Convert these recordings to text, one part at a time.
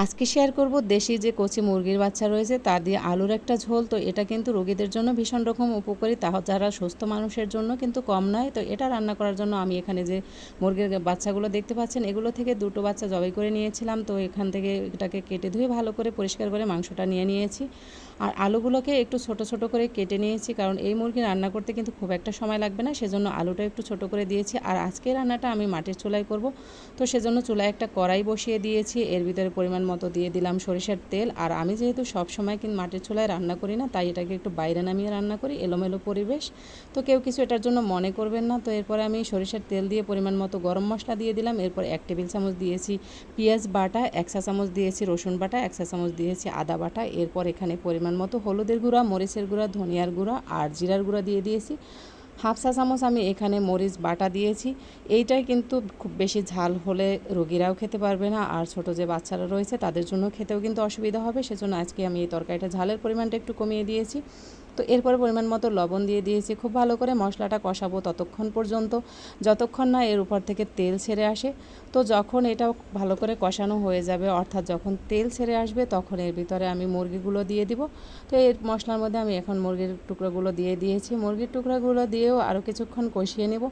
আজকে শেয়ার করব দেশি যে কচি মুরগির বাচ্চা রয়েছে তা দিয়ে আলুর একটা ঝোল। তো এটা কিন্তু রোগীদের জন্য ভীষণ রকম উপকারী, যারা সুস্থ মানুষের জন্য কিন্তু কম নয়। তো এটা রান্না করার জন্য আমি এখানে যে মুরগির বাচ্চাগুলো দেখতে পাচ্ছেন, এগুলো থেকে দুটো বাচ্চা জবাই করে নিয়েছিলাম। তো এখান থেকে এটাকে কেটে ধুয়ে ভালো করে পরিষ্কার করে মাংসটা নিয়ে নিয়েছি। আর আলুগুলোকে একটু ছোট ছোট করে কেটে নিয়েছি, কারণ এই মুরগি রান্না করতে কিন্তু খুব একটা সময় লাগবে না, সেজন্য আলুটা একটু ছোট করে দিয়েছি। আর আজকে রান্নাটা আমি মাটির চুলায় করব, তো সেজন্য চুলায় একটা কড়াই বসিয়ে দিয়েছি। এর ভিতরে পরিমাণ মতো দিয়ে দিলাম সরিষার তেল। আর আমি যেহেতু সব সময় কিন্তু মাটির চুলায় রান্না করি না, তাই এটাকে একটু বাইরে নামিয়ে রান্না করি, এলোমেলো পরিবেশ। তো কেউ কিছু এটার জন্য মনে করবেন না। তো এরপরে আমি সরিষার তেল দিয়ে পরিমাণ মতো গরম মশলা দিয়ে দিলাম। এরপর 1 টেবিল চামচ দিয়েছি পেঁয়াজ বাটা, 1 চা চামচ দিয়েছি রসুন বাটা, 1 চা চামচ দিয়েছি আদা বাটা। এরপর এখানে পরিমাণ মতো হলুদের গুঁড়া, মরিচের গুঁড়া, ধনিয়ার গুঁড়া আর জিরার গুঁড়া দিয়ে দিয়েছি। 1/2 চা চামচ আমি এখানে মরিচ বাটা দিয়েছি। এইটাই কিন্তু খুব বেশি ঝাল হলে রোগীরাও খেতে পারবে না, আর ছোট যে বাচ্চারা রয়েছে তাদের জন্য খেতেও কিন্তু অসুবিধা হবে, সেজন্য আজকে আমি এই তরকারিটা ঝালের পরিমাণটা একটু কমিয়ে দিয়েছি। তো এরপরে পরিমাণ মতো লবণ দিয়ে দিয়েছি। খুব ভালো করে মশলাটা কষাবো ততক্ষণ পর্যন্ত, যতক্ষণ না এর উপর থেকে তেল ছেড়ে আসে। তো যখন এটা ভালো করে কষানো হয়ে যাবে, অর্থাৎ যখন তেল ছেড়ে আসবে, তখন এর ভিতরে আমি মুরগিগুলো দিয়ে দিব। তো এই মশলার মধ্যে আমি এখন মুরগির টুকরোগুলো দিয়ে দিয়েছি। মুরগির টুকরাগুলো দিয়েও আরও কিছুক্ষণ কষিয়ে নেব,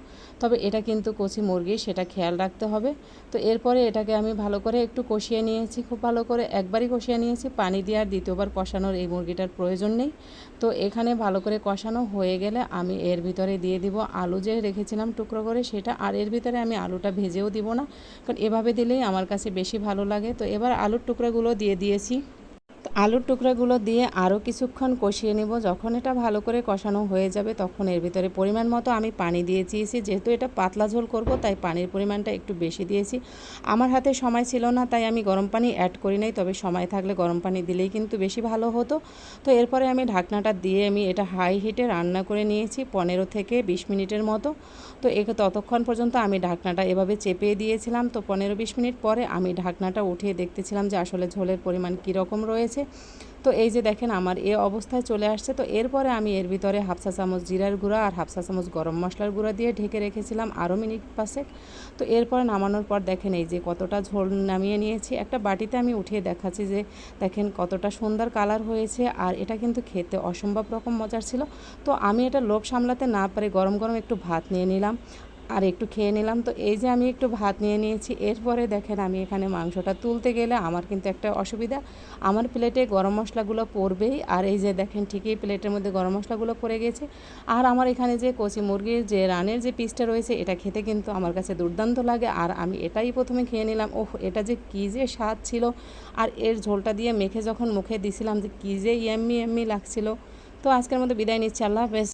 তবে এটা কিন্তু কচি মুরগি, সেটা খেয়াল রাখতে হবে। তো এরপরে এটাকে আমি ভালো করে একটু কষিয়ে নিয়েছি, খুব ভালো করে একবারই কষিয়ে নিয়েছি, পানি দিয়ে আর দ্বিতীয়বার কষানোর এই মুরগিটার প্রয়োজন নেই। তো এখানে ভালো করে কষানো হয়ে গেলে আমি এর ভিতরে দিয়ে দিব আলু যে রেখেছিলাম টুকরো করে সেটা। আর এর ভিতরে আমি আলুটা ভেজেও দিব না, কারণ এভাবে দিলেই আমার কাছে বেশি ভালো লাগে। তো এবার আলুর টুকরোগুলো দিয়ে দিয়েছি। তো আলুর টুকরাগুলো দিয়ে আরও কিছুক্ষণ কষিয়ে নেব। যখন এটা ভালো করে কষানো হয়ে যাবে, তখন এর ভিতরে পরিমাণ মতো আমি পানি দিয়ে দিয়েছি। যেহেতু এটা পাতলা ঝোল করব, তাই পানির পরিমাণটা একটু বেশি দিয়েছি। আমার হাতে সময় ছিল না, তাই আমি গরম পানি অ্যাড করি নাই, তবে সময় থাকলে গরম পানি দিলেই কিন্তু বেশি ভালো হতো। তো এরপরে আমি ঢাকনাটা দিয়ে আমি এটা হাই হিটে রান্না করে নিয়েছি 15 থেকে 20 মিনিটের মতো। তো ততক্ষণ পর্যন্ত আমি ঢাকনাটা এভাবে চেপে দিয়েছিলাম। তো 15-20 মিনিট পরে আমি ঢাকনাটা উঠিয়ে দেখতেছিলাম যে আসলে ঝোলের পরিমাণ কীরকম রয়েছে। তো এই যে দেখেন আমার এ অবস্থায় চলে আসছে। তো এরপরে আমি এর ভিতরে 1/2 চা চামচ জিরার গুঁড়া আর 1/2 চা চামচ গরম মশলার গুঁড়া দিয়ে ঢেকে রেখেছিলাম আরও মিনিট 5। তো এরপরে নামানোর পর দেখেন এই যে কতটা ঝোল নামিয়ে নিয়েছি। একটা বাটিতে আমি উঠিয়ে দেখাচ্ছি যে দেখেন কতটা সুন্দর কালার হয়েছে, আর এটা কিন্তু খেতে অসম্ভব রকম মজার ছিল। তো আমি এটা লোভ সামলাতে না পারে গরম গরম একটু ভাত নিয়ে নিলাম আর একটু খেয়ে নিলাম। তো এই যে আমি একটু ভাত নিয়ে নিয়েছি। এরপরে দেখেন আমি এখানে মাংসটা তুলতে গেলে আমার কিন্তু একটা অসুবিধা, আমার প্লেটে গরম মশলাগুলো পড়বেই। আর এই যে দেখেন ঠিকই প্লেটের মধ্যে গরম মশলাগুলো পড়ে গেছে। আর আমার এখানে যে কচি মুরগির যে রানের যে পিসটা রয়েছে, এটা খেতে কিন্তু আমার কাছে দুর্দান্ত লাগে, আর আমি এটাই প্রথমে খেয়ে নিলাম। ওহ, এটা যে কী যে স্বাদ ছিল! আর এর ঝোলটা দিয়ে মেখে যখন মুখে দিছিলাম, যে কী যে ইয়াম্মি ইয়াম্মি লাগছিল। তো আজকের মতো বিদায় নিচ্ছি, আল্লাহ হাফেজ।